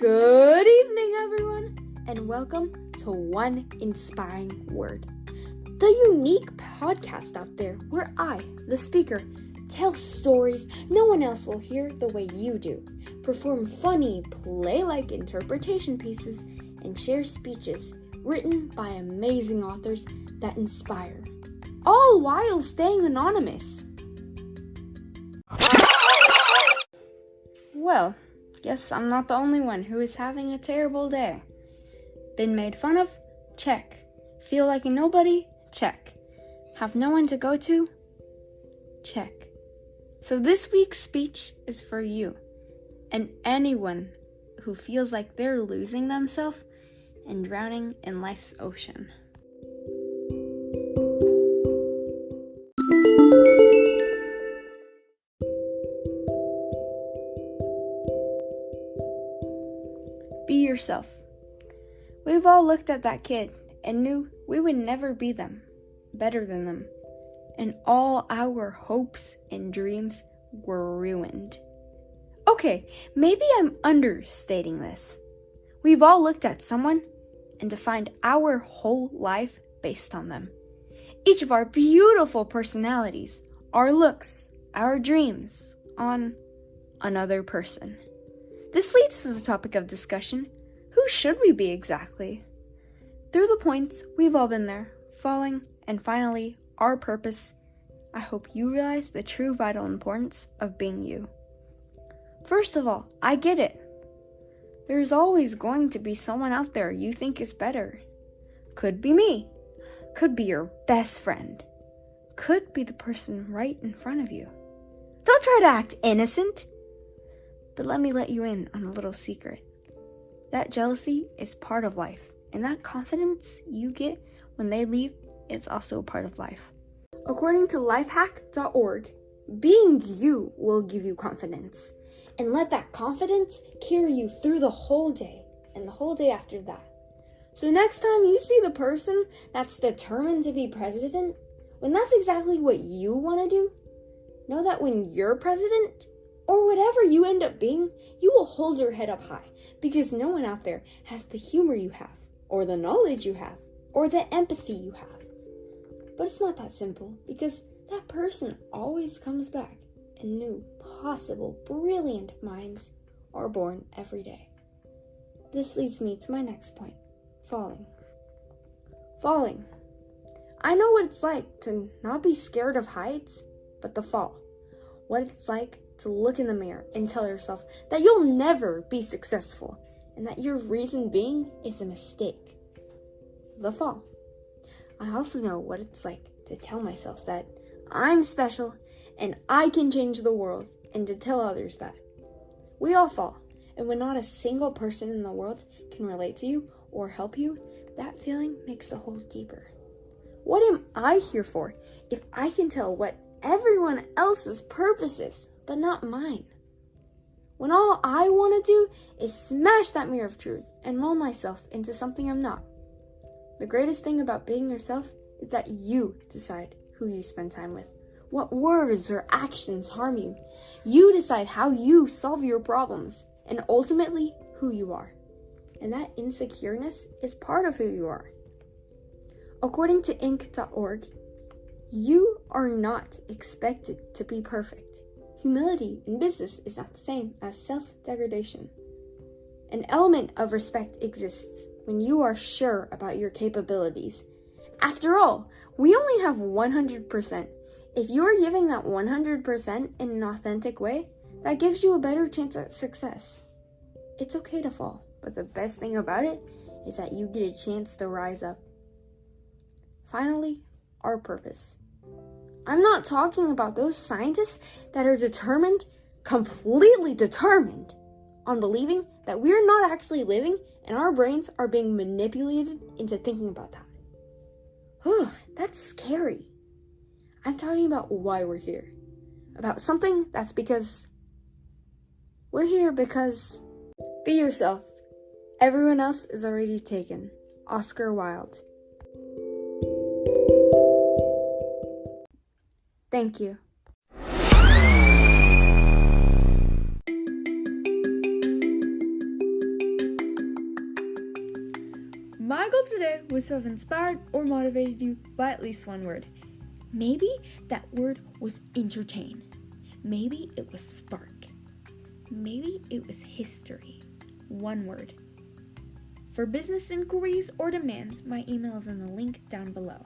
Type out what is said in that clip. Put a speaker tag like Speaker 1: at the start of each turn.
Speaker 1: Good evening, everyone, and welcome to One Inspiring Word, the unique podcast out there where I, the speaker, tell stories no one else will hear the way you do, perform funny, play-like interpretation pieces, and share speeches written by amazing authors that inspire, all while staying anonymous. Well, guess I'm not the only one who is having a terrible day. Been made fun of? Check. Feel like a nobody? Check. Have no one to go to? Check. So this week's speech is for you and anyone who feels like they're losing themselves and drowning in life's ocean. Be yourself. We've all looked at that kid and knew we would never be them, better than them, and all our hopes and dreams were ruined. Okay, maybe I'm understating this. We've all looked at someone and defined our whole life based on them. Each of our beautiful personalities, our looks, our dreams on another person. This leads to the topic of discussion. Who should we be exactly? Through the points, we've all been there, falling, and finally, our purpose. I hope you realize the true vital importance of being you. First of all, I get it. There's always going to be someone out there you think is better. Could be me. Could be your best friend. Could be the person right in front of you. Don't try to act innocent. But let me let you in on a little secret. That jealousy is part of life, and that confidence you get when they leave is also a part of life. According to lifehack.org, being you will give you confidence, and let that confidence carry you through the whole day and the whole day after that. So next time you see the person that's determined to be president, when that's exactly what you want to do, know that when you're president, or whatever you end up being, you will hold your head up high because no one out there has the humor you have, or the knowledge you have, or the empathy you have. But it's not that simple because that person always comes back and new, possible, brilliant minds are born every day. This leads me to my next point, falling. Falling. I know what it's like to not be scared of heights, but the fall. What it's like to look in the mirror and tell yourself that you'll never be successful and that your reason being is a mistake. The fall. I also know what it's like to tell myself that I'm special and I can change the world and to tell others that. We all fall, and when not a single person in the world can relate to you or help you, that feeling makes the hole deeper. What am I here for if I can tell what everyone else's purpose is, but not mine? When all I want to do is smash that mirror of truth and mold myself into something I'm not. The greatest thing about being yourself is that you decide who you spend time with, what words or actions harm you. You decide how you solve your problems, and ultimately who you are. And that insecureness is part of who you are. According to Inc.org, you are not expected to be perfect. Humility in business is not the same as self-degradation. An element of respect exists when you are sure about your capabilities. After all, we only have 100%. If you are giving that 100% in an authentic way, that gives you a better chance at success. It's okay to fall, but the best thing about it is that you get a chance to rise up. Finally, our purpose. I'm not talking about those scientists that are determined, completely determined, on believing that we're not actually living and our brains are being manipulated into thinking about that. That's scary. I'm talking about why we're here. About something that's because we're here because be yourself. Everyone else is already taken. Oscar Wilde. Thank you. My goal today was to have inspired or motivated you by at least one word. Maybe that word was entertain. Maybe it was spark. Maybe it was history. One word. For business inquiries or demands, my email is in the link down below.